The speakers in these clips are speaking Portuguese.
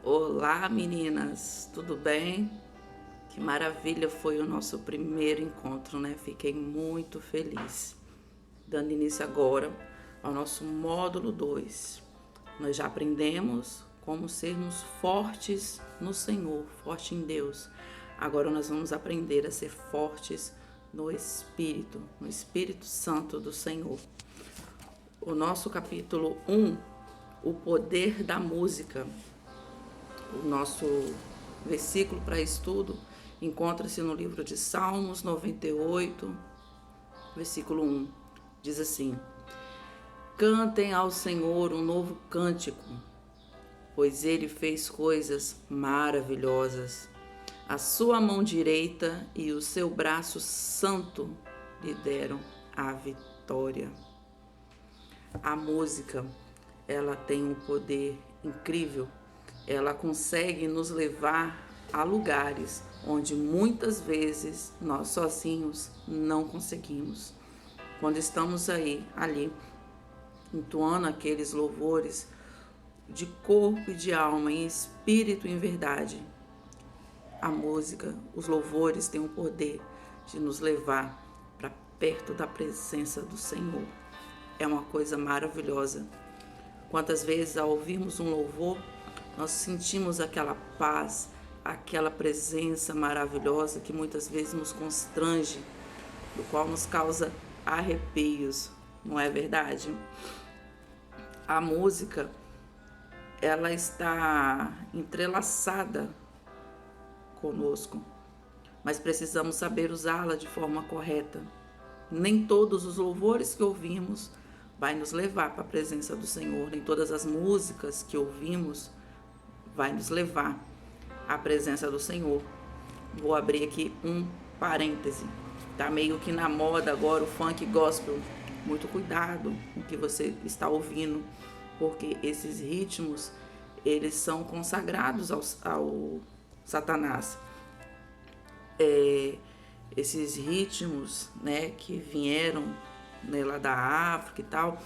Olá, meninas, tudo bem? Que maravilha foi o nosso primeiro encontro, né? Fiquei muito feliz. Dando início agora ao nosso módulo 2. Nós já aprendemos como sermos fortes no Senhor, forte em Deus. Agora nós vamos aprender a ser fortes no Espírito Santo do Senhor. O nosso capítulo 1, o poder da música. O nosso versículo para estudo encontra-se no livro de Salmos 98, versículo 1. Diz assim: Cantem ao Senhor um novo cântico, pois Ele fez coisas maravilhosas. A sua mão direita e o seu braço santo lhe deram a vitória. A música, ela tem um poder incrível. Ela consegue nos levar a lugares onde muitas vezes nós sozinhos não conseguimos. Quando estamos ali, entoando aqueles louvores de corpo e de alma, em espírito e em verdade, a música, os louvores têm o poder de nos levar para perto da presença do Senhor. É uma coisa maravilhosa. Quantas vezes, ao ouvirmos um louvor, nós sentimos aquela paz, aquela presença maravilhosa que muitas vezes nos constrange, do qual nos causa arrepios, não é verdade? A música, ela está entrelaçada conosco, mas precisamos saber usá-la de forma correta. Nem todos os louvores que ouvimos vai nos levar para a presença do Senhor, nem todas as músicas que ouvimos vai nos levar à presença do Senhor. Vou abrir aqui um parêntese. Tá meio que na moda agora o funk gospel. Muito cuidado com o que você está ouvindo, porque esses ritmos, eles são consagrados ao Satanás. Esses ritmos, né, que vieram, né, lá da África e tal,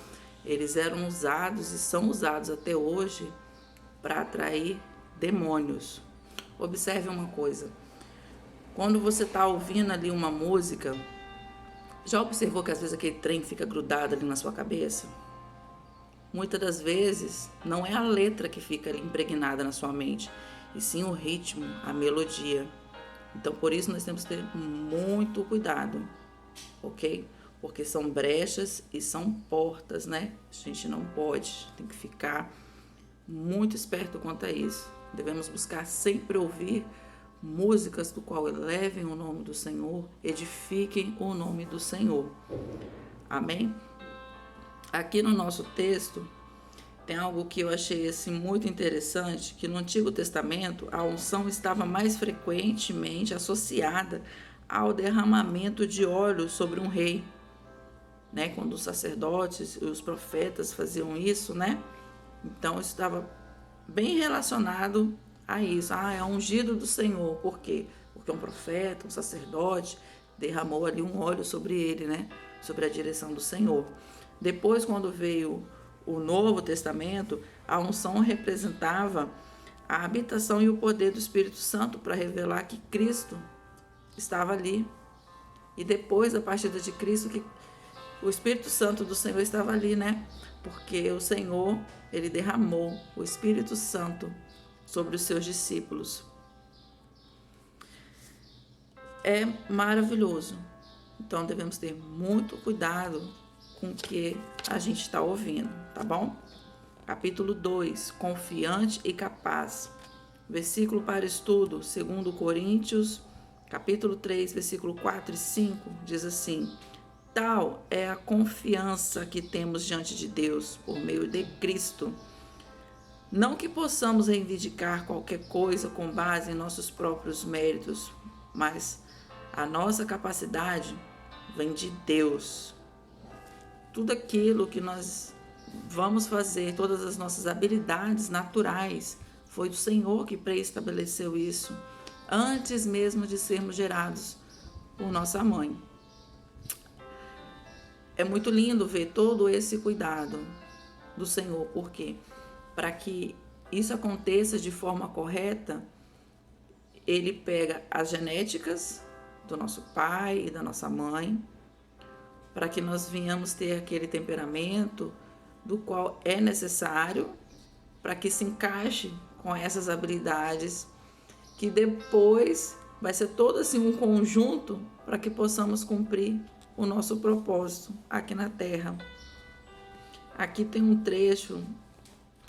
eles eram usados e são usados até hoje para atrair demônios. Observe uma coisa: quando você está ouvindo ali uma música, já observou que às vezes aquele trem fica grudado ali na sua cabeça? Muitas das vezes não é a letra que fica ali impregnada na sua mente, e sim o ritmo, a melodia. Então por isso nós temos que ter muito cuidado, ok? Porque são brechas e são portas, né? A gente não pode, tem que ficar muito esperto quanto a isso. Devemos buscar sempre ouvir músicas do qual elevem o nome do Senhor, edifiquem o nome do Senhor. Amém? Aqui no nosso texto tem algo que eu achei assim muito interessante, que no Antigo Testamento a unção estava mais frequentemente associada ao derramamento de óleo sobre um rei, né? Quando os sacerdotes e os profetas faziam isso, né? Então isso estava bem relacionado a isso. É ungido do Senhor. Por quê? Porque um profeta, um sacerdote, derramou ali um óleo sobre ele, né? Sobre a direção do Senhor. Depois, quando veio o Novo Testamento, a unção representava a habitação e o poder do Espírito Santo para revelar que Cristo estava ali. E depois, a partir de Cristo, que o Espírito Santo do Senhor estava ali, né? Porque o Senhor, ele derramou o Espírito Santo sobre os seus discípulos. É maravilhoso. Então devemos ter muito cuidado com o que a gente está ouvindo, tá bom? Capítulo 2, confiante e capaz. Versículo para estudo, 2 Coríntios, capítulo 3, versículo 4 e 5, diz assim: Tal é a confiança que temos diante de Deus por meio de Cristo. Não que possamos reivindicar qualquer coisa com base em nossos próprios méritos, mas a nossa capacidade vem de Deus. Tudo aquilo que nós vamos fazer, todas as nossas habilidades naturais, foi do Senhor que pré-estabeleceu isso, antes mesmo de sermos gerados por nossa mãe. É muito lindo ver todo esse cuidado do Senhor, porque para que isso aconteça de forma correta, ele pega as genéticas do nosso pai e da nossa mãe, para que nós venhamos ter aquele temperamento do qual é necessário para que se encaixe com essas habilidades, que depois vai ser todo assim um conjunto para que possamos cumprir o nosso propósito aqui na Terra. Aqui tem um trecho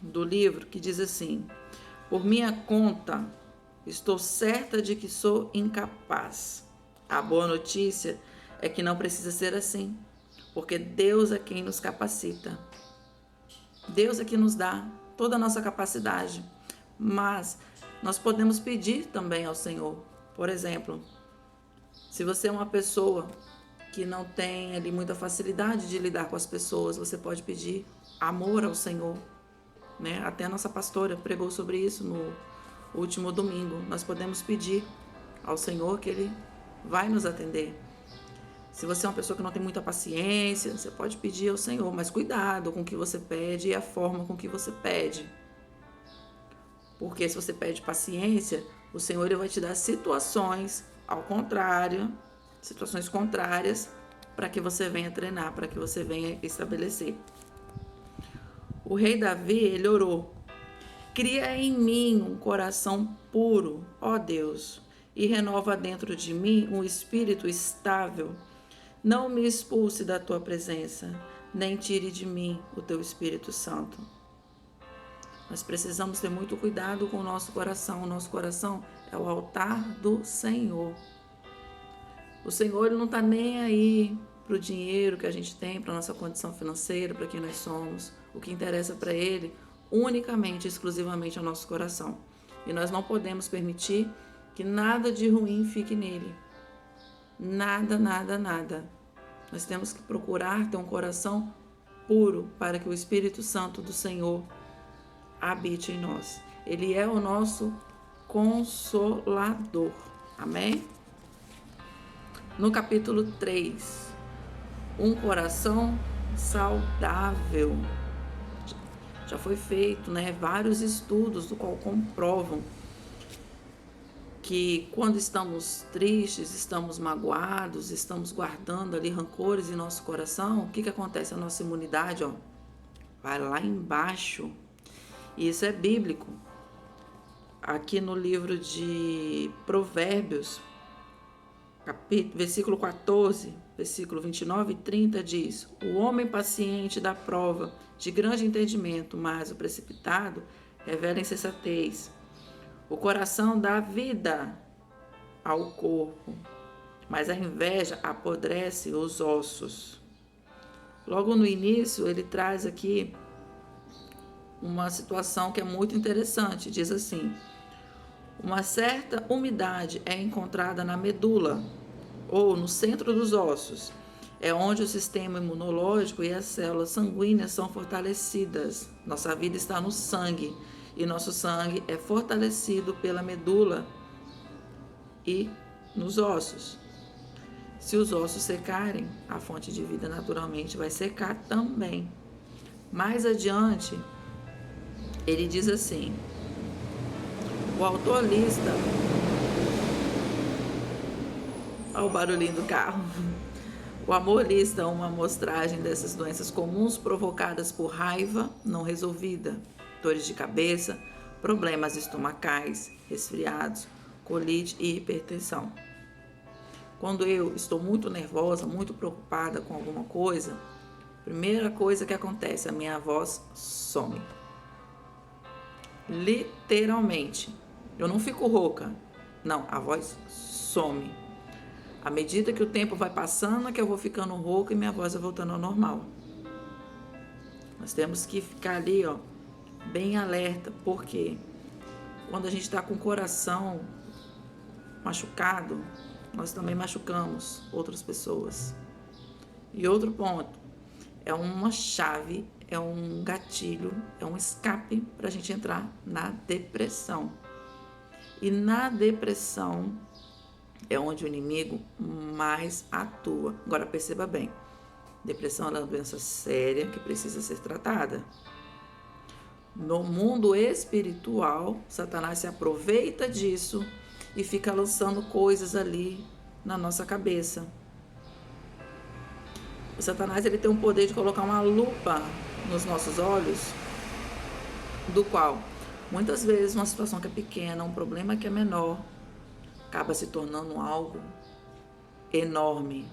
do livro que diz assim: por minha conta, estou certa de que sou incapaz. A boa notícia é que não precisa ser assim, porque Deus é quem nos capacita. Deus é quem nos dá toda a nossa capacidade, mas nós podemos pedir também ao Senhor. Por exemplo, se você é uma pessoa que não tem ali muita facilidade de lidar com as pessoas, você pode pedir amor ao Senhor, né? Até a nossa pastora pregou sobre isso no último domingo. Nós podemos pedir ao Senhor que Ele vai nos atender. Se você é uma pessoa que não tem muita paciência, você pode pedir ao Senhor, mas cuidado com o que você pede e a forma com que você pede. Porque se você pede paciência, o Senhor Ele vai te dar situações ao contrário, situações contrárias, para que você venha treinar, para que você venha estabelecer. O rei Davi, ele orou: cria em mim um coração puro, ó Deus, e renova dentro de mim um espírito estável. Não me expulse da tua presença, nem tire de mim o teu Espírito Santo. Nós precisamos ter muito cuidado com o nosso coração. O nosso coração é o altar do Senhor. O Senhor Ele não está nem aí para o dinheiro que a gente tem, para a nossa condição financeira, para quem nós somos. O que interessa para Ele, unicamente, exclusivamente, é o nosso coração. E nós não podemos permitir que nada de ruim fique nele. Nada, nada, nada. Nós temos que procurar ter um coração puro para que o Espírito Santo do Senhor habite em nós. Ele é o nosso Consolador. Amém? No capítulo 3, um coração saudável. Já foi feito, vários estudos do qual comprovam que quando estamos tristes, estamos magoados, estamos guardando ali rancores em nosso coração, o que acontece? A nossa imunidade vai lá embaixo. E isso é bíblico. Aqui no livro de Provérbios, versículo 14, versículo 29 e 30 diz: o homem paciente dá prova de grande entendimento, mas o precipitado revela insensatez. O coração dá vida ao corpo, mas a inveja apodrece os ossos. Logo no início, ele traz aqui uma situação que é muito interessante. Diz assim: uma certa umidade é encontrada na medula, ou no centro dos ossos. É onde o sistema imunológico e as células sanguíneas são fortalecidas. Nossa vida está no sangue. E nosso sangue é fortalecido pela medula e nos ossos. Se os ossos secarem, a fonte de vida naturalmente vai secar também. Mais adiante, ele diz assim: o autor lista... Olha o barulhinho do carro. O amor lista uma amostragem dessas doenças comuns provocadas por raiva não resolvida, dores de cabeça, problemas estomacais, resfriados, colite e hipertensão. Quando eu estou muito nervosa, muito preocupada com alguma coisa, a primeira coisa que acontece, a minha voz some. Literalmente. Eu não fico rouca. Não, a voz some. À medida que o tempo vai passando, é que eu vou ficando rouca e minha voz vai voltando ao normal. Nós temos que ficar ali, bem alerta, porque quando a gente está com o coração machucado, nós também machucamos outras pessoas. E outro ponto, é uma chave, é um gatilho, é um escape para a gente entrar na depressão. E na depressão é onde o inimigo mais atua. Agora perceba bem, depressão é uma doença séria que precisa ser tratada. No mundo espiritual, Satanás se aproveita disso e fica lançando coisas ali na nossa cabeça. O Satanás, ele tem o poder de colocar uma lupa nos nossos olhos, do qual muitas vezes uma situação que é pequena, um problema que é menor, acaba se tornando algo enorme.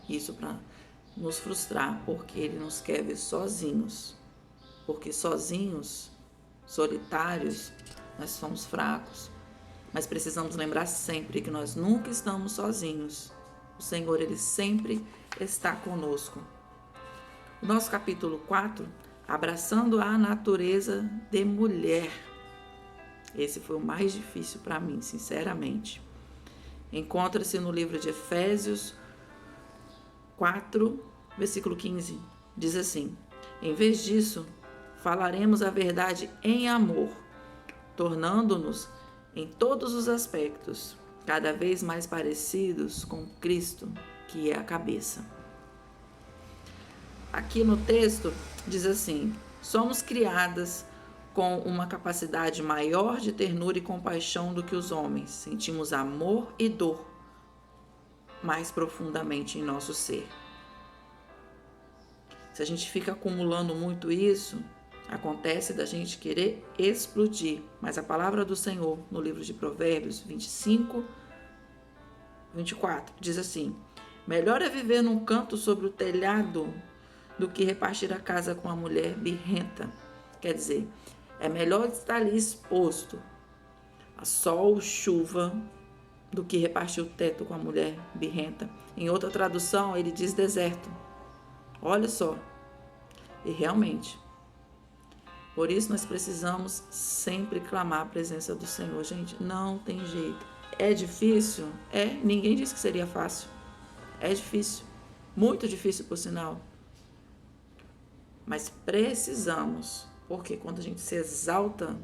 Isso para nos frustrar, porque ele nos quer ver sozinhos. Porque sozinhos, solitários, nós somos fracos. Mas precisamos lembrar sempre que nós nunca estamos sozinhos. O Senhor, ele sempre está conosco. O nosso capítulo 4, abraçando a natureza de mulher. Esse foi o mais difícil para mim, sinceramente. Encontra-se no livro de Efésios 4, versículo 15. Diz assim: em vez disso, falaremos a verdade em amor, tornando-nos em todos os aspectos cada vez mais parecidos com Cristo, que é a cabeça. Aqui no texto diz assim: somos criadas com uma capacidade maior de ternura e compaixão do que os homens. Sentimos amor e dor mais profundamente em nosso ser. Se a gente fica acumulando muito isso, acontece da gente querer explodir. Mas a palavra do Senhor, no livro de Provérbios 25, 24, diz assim: melhor é viver num canto sobre o telhado do que repartir a casa com a mulher birrenta. Quer dizer, é melhor estar ali exposto a sol, chuva, do que repartir o teto com a mulher birrenta. Em outra tradução, ele diz deserto. Olha só. E realmente, por isso nós precisamos sempre clamar a presença do Senhor. Gente, não tem jeito. É difícil? É. Ninguém disse que seria fácil. É difícil. Muito difícil, por sinal. Mas precisamos. Porque quando a gente se exalta,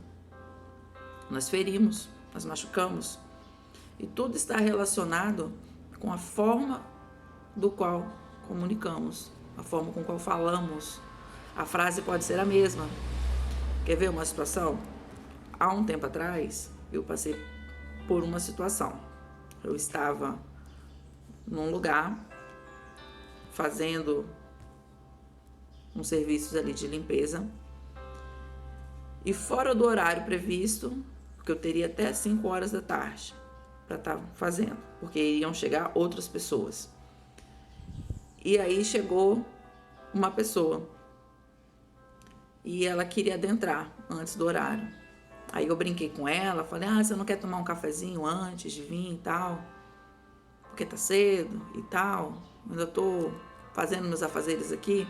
nós ferimos, nós machucamos. E tudo está relacionado com a forma do qual comunicamos, a forma com qual falamos. A frase pode ser a mesma. Quer ver uma situação? Há um tempo atrás, eu passei por uma situação. Eu estava num lugar fazendo uns serviços ali de limpeza e fora do horário previsto, porque eu teria até 5 horas da tarde para estar fazendo, porque iriam chegar outras pessoas. E aí chegou uma pessoa e ela queria adentrar antes do horário. Aí eu brinquei com ela, falei: você não quer tomar um cafezinho antes de vir e tal? Porque tá cedo e tal, ainda tô fazendo meus afazeres aqui.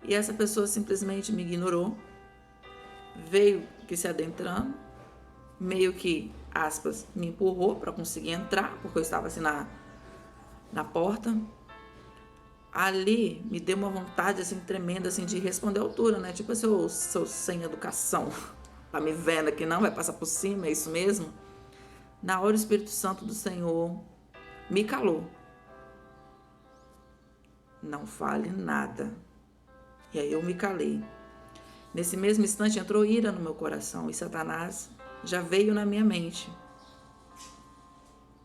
E essa pessoa simplesmente me ignorou, veio que se adentrando, meio que, aspas, me empurrou para conseguir entrar, porque eu estava assim na porta. Ali me deu uma vontade assim tremenda assim de responder à altura, né? Tipo assim, eu sou sem educação, tá me vendo aqui não, vai passar por cima, é isso mesmo? Na hora o Espírito Santo do Senhor me calou. Não fale nada. E aí eu me calei. Nesse mesmo instante entrou ira no meu coração e Satanás já veio na minha mente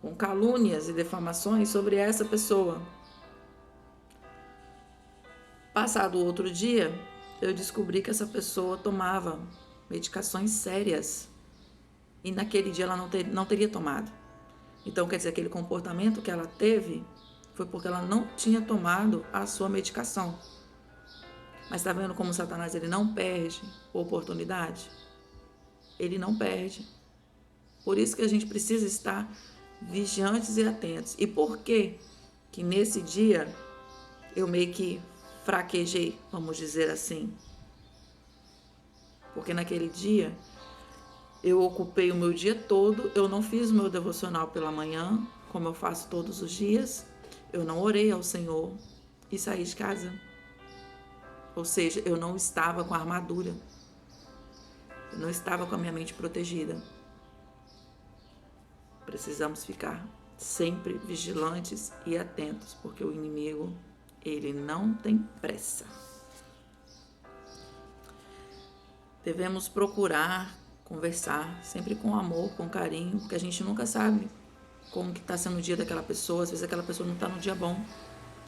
com calúnias e defamações sobre essa pessoa. Passado outro dia, eu descobri que essa pessoa tomava medicações sérias e naquele dia ela não teria tomado. Então, quer dizer, aquele comportamento que ela teve foi porque ela não tinha tomado a sua medicação. Mas está vendo como Satanás ele não perde oportunidade? Ele não perde. Por isso que a gente precisa estar vigilantes e atentos. E por que que nesse dia eu meio que fraquejei, vamos dizer assim? Porque naquele dia eu ocupei o meu dia todo, eu não fiz o meu devocional pela manhã, como eu faço todos os dias, eu não orei ao Senhor e saí de casa. Ou seja, eu não estava com a armadura, eu não estava com a minha mente protegida. Precisamos ficar sempre vigilantes e atentos, porque o inimigo, ele não tem pressa. devemos procurar conversar, sempre com amor, com carinho, porque a gente nunca sabe como que está sendo o dia daquela pessoa. Às vezes aquela pessoa não está no dia bom.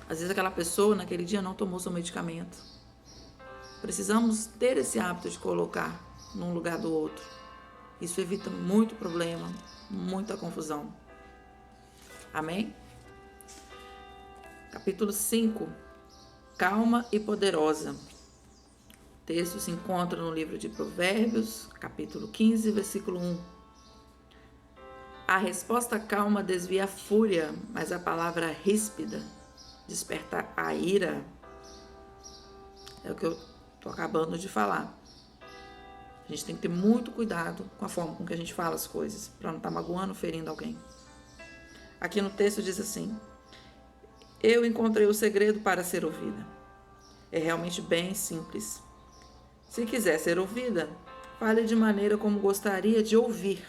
Às vezes aquela pessoa naquele dia não tomou seu medicamento. Precisamos ter esse hábito de colocar num lugar do outro. Isso evita muito problema, muita confusão. Amém? Capítulo 5. Calma e poderosa. O texto se encontra no livro de Provérbios, capítulo 15, versículo 1. A resposta calma desvia a fúria, mas a palavra ríspida desperta a ira. É o que eu estou acabando de falar. A gente tem que ter muito cuidado com a forma com que a gente fala as coisas, para não estar magoando, ferindo alguém. Aqui no texto diz assim: eu encontrei o segredo para ser ouvida. É realmente bem simples. Se quiser ser ouvida, fale de maneira como gostaria de ouvir.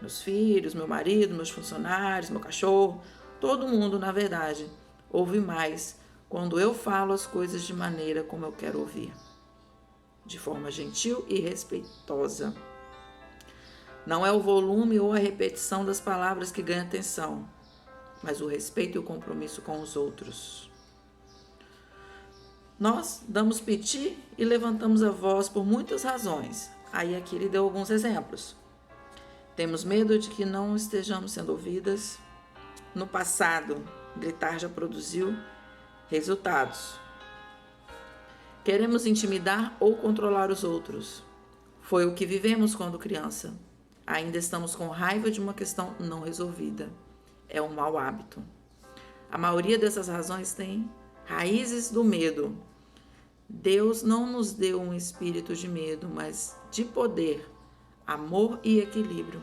Meus filhos, meu marido, meus funcionários, meu cachorro, todo mundo, na verdade, ouve mais quando eu falo as coisas de maneira como eu quero ouvir. De forma gentil e respeitosa. Não é o volume ou a repetição das palavras que ganha atenção, mas o respeito e o compromisso com os outros. Nós damos piti e levantamos a voz por muitas razões. Aí aqui ele deu alguns exemplos. Temos medo de que não estejamos sendo ouvidas. No passado, gritar já produziu resultados. Queremos intimidar ou controlar os outros. Foi o que vivemos quando criança. Ainda estamos com raiva de uma questão não resolvida. É um mau hábito. A maioria dessas razões tem raízes do medo. Deus não nos deu um espírito de medo, mas de poder, amor e equilíbrio.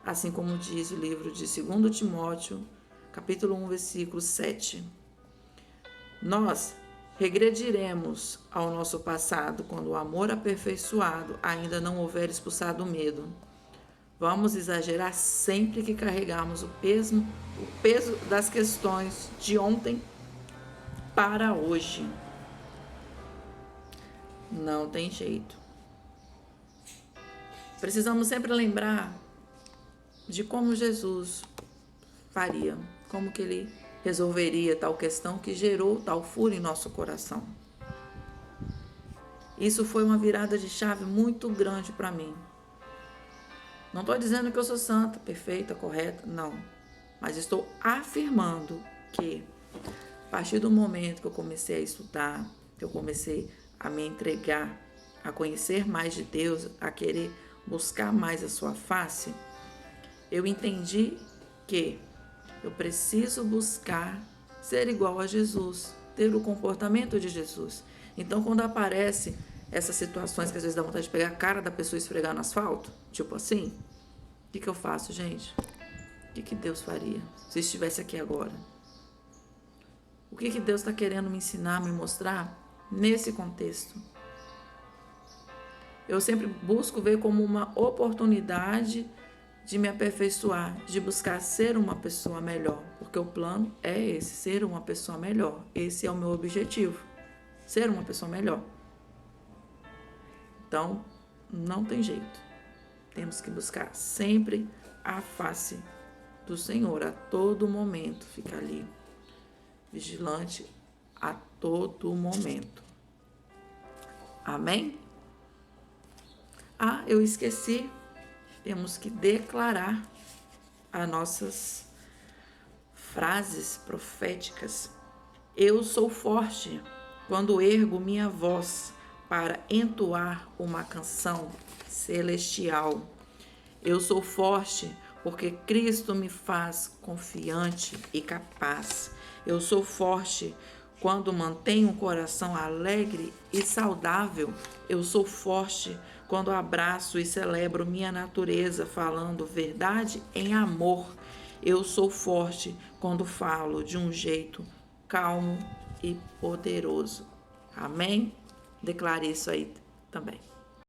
Assim como diz o livro de 2 Timóteo, capítulo 1, versículo 7. Nós regrediremos ao nosso passado quando o amor aperfeiçoado ainda não houver expulsado o medo. Vamos exagerar sempre que carregarmos o peso das questões de ontem para hoje. Não tem jeito. Precisamos sempre lembrar de como Jesus faria, como que ele resolveria tal questão que gerou tal fúria em nosso coração. Isso foi uma virada de chave muito grande para mim. Não estou dizendo que eu sou santa, perfeita, correta, não. Mas estou afirmando que, a partir do momento que eu comecei a estudar, que eu comecei a me entregar, a conhecer mais de Deus, a querer buscar mais a sua face, eu entendi que eu preciso buscar ser igual a Jesus, ter o comportamento de Jesus. Então, quando aparece essas situações que às vezes dá vontade de pegar a cara da pessoa e esfregar no asfalto, tipo assim, o que eu faço, gente? O que Deus faria se estivesse aqui agora? O que Deus está querendo me ensinar, me mostrar nesse contexto? Eu sempre busco ver como uma oportunidade de me aperfeiçoar, de buscar ser uma pessoa melhor, porque o plano é esse, ser uma pessoa melhor. Esse é o meu objetivo, ser uma pessoa melhor. Então, não tem jeito. Temos que buscar sempre a face do Senhor, a todo momento, ficar ali, vigilante a todo momento. Amém? Eu esqueci, temos que declarar as nossas frases proféticas. Eu sou forte quando ergo minha voz para entoar uma canção celestial. Eu sou forte porque Cristo me faz confiante e capaz. Eu sou forte quando mantenho um coração alegre e saudável. Eu sou forte quando abraço e celebro minha natureza, falando verdade em amor. Eu sou forte quando falo de um jeito calmo e poderoso. Amém? Declare isso aí também.